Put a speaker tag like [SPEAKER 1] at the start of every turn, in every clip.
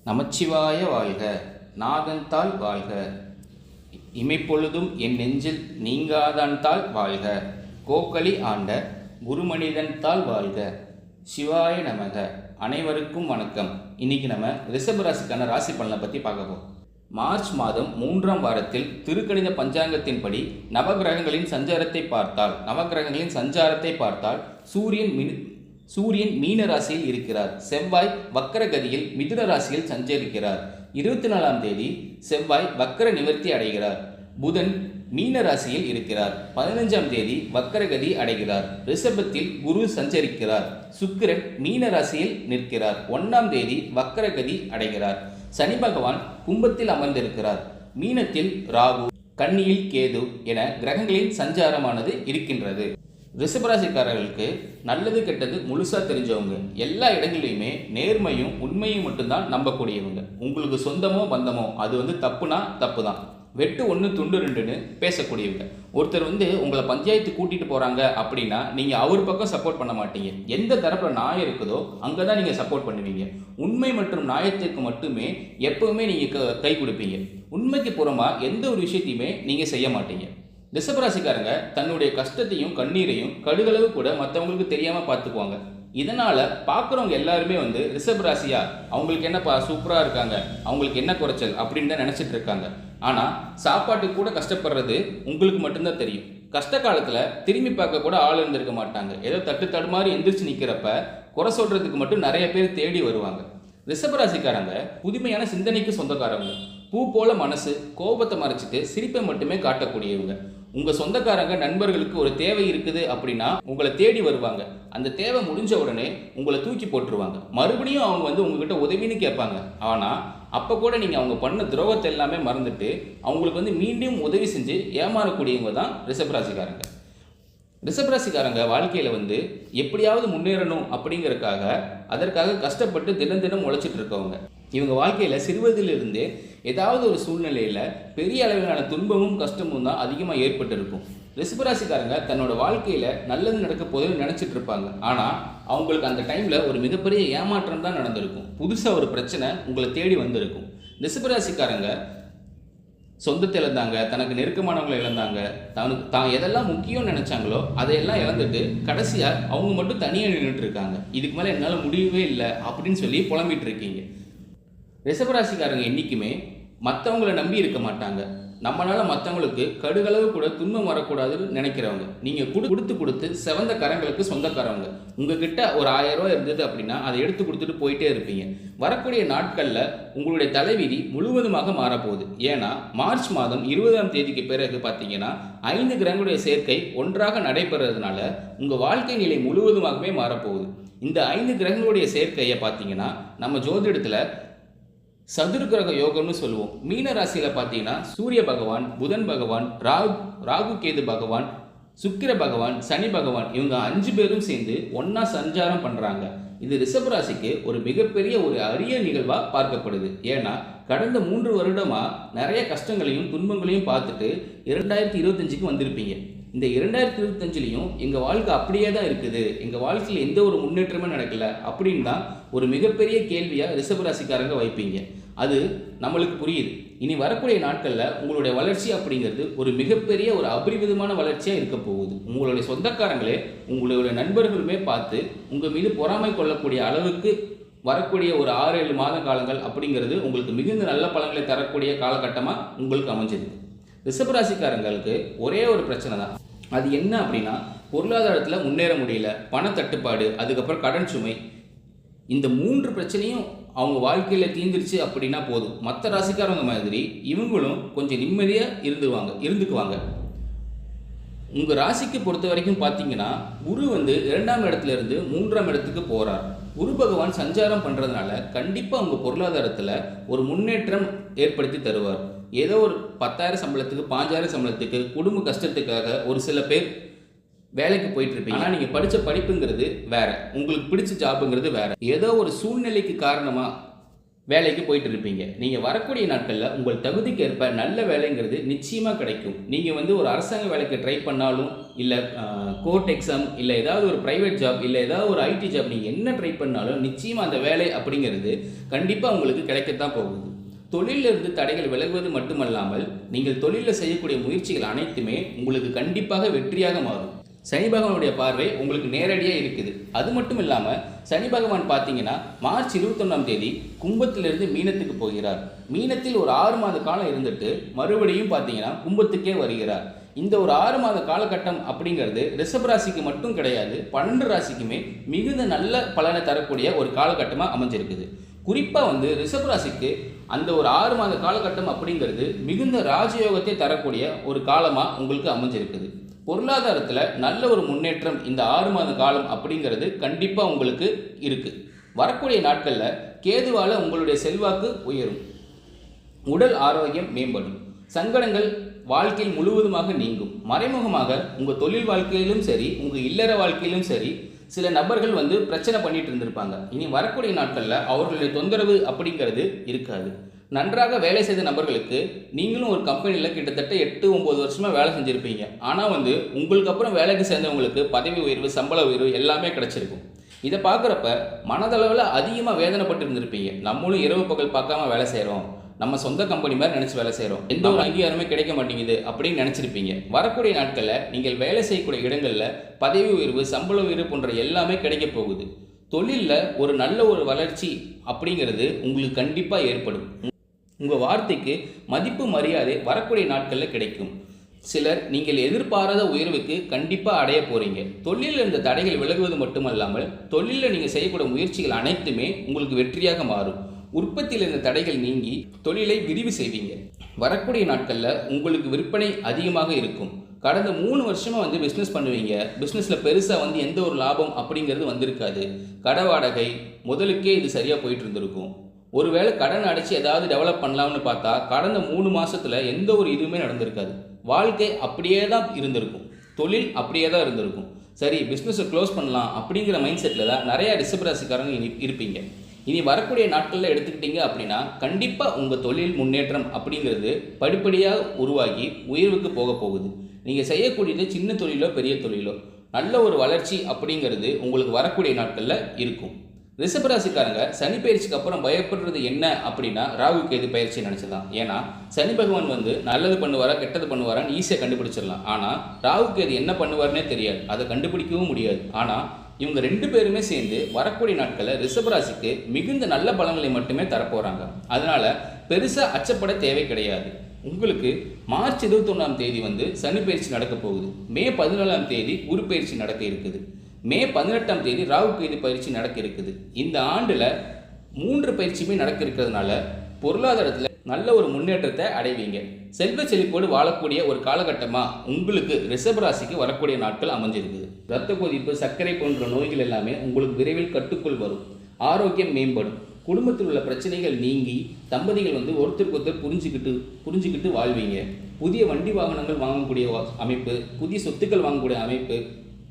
[SPEAKER 1] நமச்சிவாய வாழ்க. நாதன்தாள் வாழ்க. இமைப்பொழுதும் என் நெஞ்சில் நீங்காதன்தாள் வாழ்க. கோக்களி ஆண்ட குருமனிதன்தாள் வாழ்க. சிவாய நமக. அனைவருக்கும் வணக்கம். இன்னைக்கு நம்ம ரிஷப ராசிக்கான ராசி பலனை பற்றி பார்க்க போகிறோம். மார்ச் மாதம் 3ஆம் வாரத்தில் திருக்கணித பஞ்சாங்கத்தின்படி நவகிரகங்களின் சஞ்சாரத்தை பார்த்தால் சூரியன் மீன ராசியில் இருக்கிறார். செவ்வாய் வக்கரகதியில் மிதுன ராசியில் சஞ்சரிக்கிறார். 24ஆம் தேதி செவ்வாய் வக்கர நிவர்த்தி அடைகிறார். புதன் மீன ராசியில் இருக்கிறார். 15ஆம் தேதி வக்கரகதி அடைகிறார். ரிஷபத்தில் குரு சஞ்சரிக்கிறார். சுக்கிரன் மீன ராசியில் நிற்கிறார். 1ஆம் தேதி வக்கரகதி அடைகிறார். சனி பகவான் கும்பத்தில் அமர்ந்திருக்கிறார். மீனத்தில் ராகு, கன்னியில் கேது என கிரகங்களின் சஞ்சாரமானது இருக்கின்றது. ரிஷபராசிக்காரர்களுக்கு நல்லது கெட்டது முழுசாக தெரிஞ்சவங்க, எல்லா இடங்களையுமே நேர்மையும் உண்மையும் மட்டும்தான் நம்பக்கூடியவங்க. உங்களுக்கு சொந்தமோ பந்தமோ அது தப்புனா தப்பு தான், வெட்டு 1 துண்டு 2ன்னு பேசக்கூடியவங்க. ஒருத்தர் உங்களை பஞ்சாயத்து கூட்டிகிட்டு போகிறாங்க அப்படின்னா நீங்கள் அவர் பக்கம் சப்போர்ட் பண்ண மாட்டீங்க. எந்த தரப்பில் நியாயம் இருக்குதோ அங்கே தான் நீங்கள் சப்போர்ட் பண்ணுவீங்க. உண்மை மற்றும் நியாயத்திற்கு மட்டுமே எப்பவுமே நீங்கள் கை கொடுப்பீங்க. உண்மைக்கு புறமாக எந்த ஒரு விஷயத்தையுமே நீங்கள் செய்ய மாட்டீங்க. ரிஷபராசிக்காரங்க தன்னுடைய கஷ்டத்தையும் கண்ணீரையும் கடுகளவு கூட மற்றவங்களுக்கு தெரியாமல் பார்த்துக்குவாங்க. இதனால் பார்க்குறவங்க எல்லாருமே ரிஷபராசியா அவங்களுக்கு என்னப்பா சூப்பராக இருக்காங்க, அவங்களுக்கு என்ன குறைச்சல் அப்படின்னு தான் நினச்சிட்டு இருக்காங்க. ஆனால் சாப்பாட்டுக்கு கூட கஷ்டப்படுறது உங்களுக்கு மட்டும்தான் தெரியும். கஷ்ட காலத்தில் திரும்பி பார்க்க கூட ஆள் இருந்திருக்க மாட்டாங்க. ஏதோ தட்டு தடுமாறி எந்திரிச்சு நிற்கிறப்ப குறை சொல்கிறதுக்கு மட்டும் நிறைய பேர் தேடி வருவாங்க. ரிஷபராசிக்காரங்க புதுமையான சிந்தனைக்கு சொந்தக்காரங்க. பூ போல மனசு, கோபத்தை மறைச்சிட்டு சிரிப்பை மட்டுமே காட்டக்கூடியவங்க. உங்கள் சொந்தக்காரங்க நண்பர்களுக்கு ஒரு தேவை இருக்குது அப்படின்னா உங்களை தேடி வருவாங்க. அந்த தேவை முடிஞ்ச உடனே உங்களை தூக்கி போட்டுருவாங்க. மறுபடியும் அவங்க உங்ககிட்ட உதவின்னு கேட்பாங்க. ஆனால் அப்போ கூட நீங்கள் அவங்க பண்ண துரோகத்தை எல்லாமே மறந்துட்டு அவங்களுக்கு மீண்டும் உதவி செஞ்சு ஏமாறக்கூடியவங்க தான் ரிஷபராசிக்காரங்க. ரிஷபராசிக்காரங்க வாழ்க்கையில் எப்படியாவது முன்னேறணும் அப்படிங்கிறதுக்காக அதற்காக கஷ்டப்பட்டு தினம் தினம் உழைச்சிட்டு இருக்கவங்க. இவங்க வாழ்க்கையில் சிறுவதிலிருந்தே ஏதாவது ஒரு சூழ்நிலையில் பெரிய அளவிலான துன்பமும் கஷ்டமும் தான் அதிகமாக ஏற்பட்டு இருக்கும். ரிஷபராசிக்காரங்க தன்னோட வாழ்க்கையில் நல்லது நடக்க போதுன்னு நினச்சிட்டு இருப்பாங்க. ஆனால் அவங்களுக்கு அந்த டைமில் ஒரு மிகப்பெரிய ஏமாற்றம் தான் நடந்திருக்கும். புதுசாக ஒரு பிரச்சனை உங்களை தேடி வந்திருக்கும். ரிஷபராசிக்காரங்க சொந்தத்தை இழந்தாங்க, தனக்கு நெருக்கமானவங்களை இழந்தாங்க, தான் எதெல்லாம் முக்கியம் நினச்சாங்களோ அதையெல்லாம் இழந்துட்டு கடைசியாக அவங்க மட்டும் தனியாக நின்றுட்டு இருக்காங்க. இதுக்கு மேலே என்னால் முடியவே இல்லை அப்படின்னு சொல்லி புலம்பிட்டு இருக்கீங்க. ரிஷபராசிக்காரங்க என்றைக்குமே மற்றவங்களை நம்பி இருக்க மாட்டாங்க. நம்மளால் மற்றவங்களுக்கு கடுகளவு கூட துன்பம் வரக்கூடாதுன்னு நினைக்கிறவங்க. நீங்கள் கொடுத்து செவந்த கரங்களுக்கு சொந்தக்காரவங்க. உங்ககிட்ட ஒரு 1000 ரூபா இருந்தது அப்படின்னா அதை எடுத்து கொடுத்துட்டு போயிட்டே இருப்பீங்க. வரக்கூடிய நாட்களில் உங்களுடைய தலைவிதி முழுவதுமாக மாறப்போகுது. ஏன்னா மார்ச் மாதம் 20ஆம் தேதிக்கு பிறகு பார்த்தீங்கன்னா 5 கிரகங்களுடைய சேர்க்கை ஒன்றாக நடைபெறதுனால உங்கள் வாழ்க்கை நிலை முழுவதுமாகவே மாறப்போகுது. இந்த 5 கிரகங்களுடைய சேர்க்கையை பார்த்தீங்கன்னா நம்ம ஜோதிடத்தில் சதுர கிரக யோகம்னு சொல்லுவோம். மீன ராசியில் பார்த்தீங்கன்னா சூரிய பகவான், புதன் பகவான், ராகு கேது பகவான், சுக்கிர பகவான், சனி பகவான் இவங்க 5 பேரும் சேர்ந்து ஒன்றா சஞ்சாரம் பண்ணுறாங்க. இது ரிஷபராசிக்கு ஒரு மிகப்பெரிய ஒரு அரிய நிகழ்வாக பார்க்கப்படுது. ஏன்னா கடந்த 3 வருடமாக நிறைய கஷ்டங்களையும் துன்பங்களையும் பார்த்துட்டு 2025க்கு வந்திருப்பீங்க. இந்த 2025லையும் எங்கள் வாழ்க்கை அப்படியே தான் இருக்குது, எங்கள் வாழ்க்கையில் எந்த ஒரு முன்னேற்றமே நடக்கலை அப்படின்னு தான் ஒரு மிகப்பெரிய கேள்வியாக ரிஷபராசிக்காரங்க வைப்பீங்க. அது நம்மளுக்கு புரியுது. இனி வரக்கூடிய நாட்களில் உங்களுடைய வளர்ச்சி அப்படிங்கிறது ஒரு மிகப்பெரிய ஒரு அபரிவிதமான வளர்ச்சியாக இருக்க போகுது. உங்களுடைய சொந்தக்காரங்களே உங்களுடைய நண்பர்களுமே பார்த்து உங்கள் மீது பொறாமை கொள்ளக்கூடிய அளவுக்கு வரக்கூடிய ஒரு 6-7 மாத காலங்கள் அப்படிங்கிறது உங்களுக்கு மிகுந்த நல்ல பலன்களை தரக்கூடிய காலகட்டமாக உங்களுக்கு அமைஞ்சிருக்கு. ரிஷபராசிக்காரங்களுக்கு ஒரே ஒரு பிரச்சனை தான். அது என்ன அப்படின்னா பொருளாதாரத்தில் முன்னேற முடியல, பணத்தட்டுப்பாடு, அதுக்கப்புறம் கடன் சுமை. இந்த 3 பிரச்சனையும் அவங்க வாழ்க்கையில் தீர்ந்துருச்சு அப்படின்னா போதும். மற்ற ராசிக்காரங்க மாதிரி இவங்களும் கொஞ்சம் நிம்மதியாக இருந்துக்குவாங்க. உங்கள் ராசிக்கு பொறுத்த வரைக்கும் பார்த்தீங்கன்னா குரு 2ஆம் இடத்துல இருந்து 3ஆம் இடத்துக்கு போகிறார். குரு பகவான் சஞ்சாரம் பண்ணுறதுனால கண்டிப்பாக உங்கள் பொருளாதாரத்தில் ஒரு முன்னேற்றம் ஏற்படுத்தி தருவார். ஏதோ ஒரு 10,000 சம்பளத்துக்கு 5,000 சம்பளத்துக்கு குடும்ப கஷ்டத்துக்காக ஒரு சில பேர் வேலைக்கு போயிட்டு இருப்பீங்க. ஆனால் நீங்கள் படித்த படிப்புங்கிறது வேற, உங்களுக்கு பிடிச்ச ஜாப்புங்கிறது வேற. ஏதோ ஒரு சூழ்நிலைக்கு காரணமாக வேலைக்கு போயிட்டு இருப்பீங்க. நீங்கள் வரக்கூடிய நாட்களில் உங்கள் தகுதிக்கு ஏற்ப நல்ல வேலைங்கிறது நிச்சயமாக கிடைக்கும். நீங்கள் வந்து ஒரு அரசாங்க வேலைக்கு ட்ரை பண்ணாலும், இல்லை கோர்ட் எக்ஸாம், இல்லை ஏதாவது ஒரு ப்ரைவேட் ஜாப், இல்லை ஏதாவது ஒரு ஐடி ஜாப் நீங்கள் என்ன ட்ரை பண்ணாலும் நிச்சயமாக அந்த வேலை அப்படிங்கிறது கண்டிப்பாக உங்களுக்கு கிடைக்கத்தான் போகுது. தொழிலிருந்து தடைகள் விலகுவது மட்டுமல்லாமல் நீங்கள் தொழிலில் செய்யக்கூடிய முயற்சிகள் அனைத்துமே உங்களுக்கு கண்டிப்பாக வெற்றியாக மாறும். சனி பகவானுடைய பார்வை உங்களுக்கு நேரடியாக இருக்குது. அது மட்டும் இல்லாமல் சனி பகவான் பார்த்தீங்கன்னா மார்ச் 21ஆம் தேதி கும்பத்திலிருந்து மீனத்துக்கு போகிறார். மீனத்தில் ஒரு 6 மாத காலம் இருந்துட்டு மறுபடியும் பார்த்தீங்கன்னா கும்பத்துக்கே வருகிறார். இந்த ஒரு 6 மாத காலகட்டம் அப்படிங்கிறது ரிஷபராசிக்கு மட்டும் கிடையாது, 12 ராசிக்குமே மிகுந்த நல்ல பலனை தரக்கூடிய ஒரு காலகட்டமாக அமைஞ்சிருக்குது. குறிப்பாக வந்து ரிஷபராசிக்கு அந்த ஒரு 6 மாத காலகட்டம் அப்படிங்கிறது மிகுந்த ராஜயோகத்தை தரக்கூடிய ஒரு காலமாக உங்களுக்கு அமைஞ்சிருக்குது. பொருளாதாரத்தில் நல்ல ஒரு முன்னேற்றம் இந்த 6 மாத காலம் அப்படிங்கிறது கண்டிப்பாக உங்களுக்கு இருக்குது. வரக்கூடிய நாட்களில் கேதுவால் உங்களுடைய செல்வாக்கு உயரும், உடல் ஆரோக்கியம் மேம்படும், சங்கடங்கள் வாழ்க்கையில் முழுவதுமாக நீங்கும். மறைமுகமாக உங்கள் தொழில் வாழ்க்கையிலும் சரி, உங்கள் இல்லற வாழ்க்கையிலும் சரி, சில நபர்கள் வந்து பிரச்சனை பண்ணிட்டு இருந்திருப்பாங்க. இனி வரக்கூடிய நாட்களில் அவர்களுடைய தொந்தரவு அப்படிங்கிறது இருக்காது. நன்றாக வேலை செய்த நபர்களுக்கு நீங்களும் ஒரு கம்பெனியில் கிட்டத்தட்ட 8-9 வருஷமாக வேலை செஞ்சுருப்பீங்க. ஆனால் வந்து உங்களுக்கு அப்புறம் வேலைக்கு சேர்ந்தவங்களுக்கு பதவி உயர்வு, சம்பள உயர்வு எல்லாமே கிடச்சிருக்கும். இதை பார்க்குறப்ப மனதளவில் அதிகமாக வேதனைப்பட்டு இருந்திருப்பீங்க. நம்மளும் இரவு பகல் பார்க்காம வேலை செய்கிறோம், நம்ம சொந்த கம்பெனி மாதிரி நினச்சி வேலை செய்கிறோம், எந்த ஒரு அங்கீகாரமே கிடைக்க மாட்டேங்குது அப்படின்னு நினச்சிருப்பீங்க. வரக்கூடிய நாட்களில் நீங்கள் வேலை செய்யக்கூடிய இடங்களில் பதவி உயர்வு, சம்பள உயர்வு போன்ற எல்லாமே கிடைக்க போகுது. தொழிலில் ஒரு நல்ல ஒரு வளர்ச்சி அப்படிங்கிறது உங்களுக்கு கண்டிப்பாக ஏற்படும். உங்கள் வார்த்தைக்கு மதிப்பு மரியாதை வரக்கூடிய நாட்களில் கிடைக்கும். சிலர் நீங்கள் எதிர்பாராத உயர்வுக்கு கண்டிப்பாக அடைய போகிறீங்க. தொழிலில் இருந்த தடைகள் விலகுவது மட்டுமல்லாமல் தொழிலில் நீங்கள் செய்யக்கூடிய முயற்சிகள் அனைத்துமே உங்களுக்கு வெற்றியாக மாறும். உற்பத்தியில் இருந்த தடைகள் நீங்கி தொழிலை விரிவு செய்வீங்க. வரக்கூடிய நாட்களில் உங்களுக்கு விற்பனை அதிகமாக இருக்கும். கடந்த 3 வருஷமாக வந்து பிஸ்னஸ் பண்ணுவீங்க. பிஸ்னஸில் பெருசாக வந்து எந்த ஒரு லாபம் அப்படிங்கிறது வந்திருக்காது. கடை வாடகை முதலுக்கே இது சரியாக போயிட்டு இருந்திருக்கும். ஒருவேளை கடன் அடைச்சி ஏதாவது டெவலப் பண்ணலாம்னு பார்த்தா கடந்த 3 மாதத்தில் எந்த ஒரு இதுவுமே நடந்திருக்காது. வாழ்க்கை அப்படியே தான் இருந்திருக்கும், தொழில் அப்படியே தான் இருந்திருக்கும். சரி, பிஸ்னஸை க்ளோஸ் பண்ணலாம் அப்படிங்கிற மைண்ட் செட்டில் தான் நிறையா ரிஷபராசிக்காரங்க இருப்பீங்க. இனி வரக்கூடிய நாட்களில் எடுத்துக்கிட்டீங்க அப்படின்னா கண்டிப்பாக உங்கள் தொழில் முன்னேற்றம் அப்படிங்கிறது படிப்படியாக உருவாகி உயர்வுக்கு போக போகுது. நீங்கள் செய்யக்கூடியது சின்ன தொழிலோ பெரிய தொழிலோ நல்ல ஒரு வளர்ச்சி அப்படிங்கிறது உங்களுக்கு வரக்கூடிய நாட்களில் இருக்கும். ரிஷபராசிக்காரங்க சனி பயிற்சிக்கு அப்புறம் பயப்படுறது என்ன அப்படின்னா ராகு கேது பயிற்சி நினச்சிடலாம். ஏன்னா சனி பகவான் வந்து நல்லது பண்ணுவாரா கெட்டது பண்ணுவாரான்னு ஈஸியாக கண்டுபிடிச்சிடலாம். ஆனால் ராகு கேது என்ன பண்ணுவார்னே தெரியாது, அதை கண்டுபிடிக்கவும் முடியாது. ஆனால் இவங்க 2 பேருமே சேர்ந்து வரக்கூடிய நாட்களில் ரிஷபராசிக்கு மிகுந்த நல்ல பலன்களை மட்டுமே தரப்போகிறாங்க. அதனால் பெருசாக அச்சப்பட தேவை கிடையாது. உங்களுக்கு மார்ச் 21ஆம் தேதி வந்து சனி பயிற்சி நடக்க போகுது. மே 14ஆம் தேதி குரு பயிற்சி நடக்க இருக்குது. மே 18ஆம் தேதி ராகு கேது பயிற்சி நடக்க இருக்குது. இந்த ஆண்டில் 3 பயிற்சியுமே நடக்க இருக்கிறதுனால பொருளாதாரத்தில் நல்ல ஒரு முன்னேற்றத்தை அடைவீங்க. செல்வ செழிப்போடு வாழக்கூடிய ஒரு காலகட்டமாக உங்களுக்கு ரிஷபராசிக்கு வரக்கூடிய நாட்கள் அமைஞ்சிருக்குது. இரத்த கொதிப்பு, சர்க்கரை போன்ற நோய்கள் எல்லாமே உங்களுக்கு விரைவில் கட்டுக்குள் வரும். ஆரோக்கியம் மேம்படும். குடும்பத்தில் உள்ள பிரச்சனைகள் நீங்கி தம்பதிகள் வந்து ஒருத்தருக்கு ஒருத்தர் புரிஞ்சுக்கிட்டு வாழ்வீங்க. புதிய வண்டி வாகனங்கள் வாங்கக்கூடிய அமைப்பு, புதிய சொத்துக்கள் வாங்கக்கூடிய அமைப்பு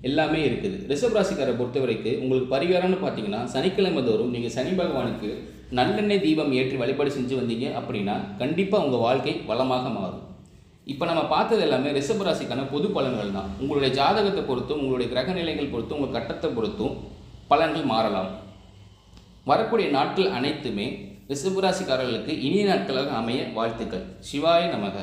[SPEAKER 1] எல்லாமே இருக்குது. ரிஷபராசிக்காரை பொறுத்த வரைக்கும் உங்களுக்கு பரிகாரம்னு பார்த்தீங்கன்னா சனிக்கிழமை தோறும் நீங்கள் சனி பகவானுக்கு நல்லெண்ணெய் தீபம் ஏற்றி வழிபாடு செஞ்சு வந்தீங்க அப்படின்னா கண்டிப்பாக உங்கள் வாழ்க்கை வளமாக மாறும். இப்போ நம்ம பார்த்தது எல்லாமே ரிஷபராசிக்கான பொது பலன்கள் தான். உங்களுடைய ஜாதகத்தை பொறுத்தும், உங்களுடைய கிரக நிலைகள் பொறுத்தும், உங்கள் கட்டத்தை பொறுத்தும் பலன்கள் மாறலாம். வரக்கூடிய நாட்கள் அனைத்துமே ரிஷபராசிக்காரர்களுக்கு இனிய நாட்களாக அமைய வாழ்த்துக்கள். சிவாய நமக.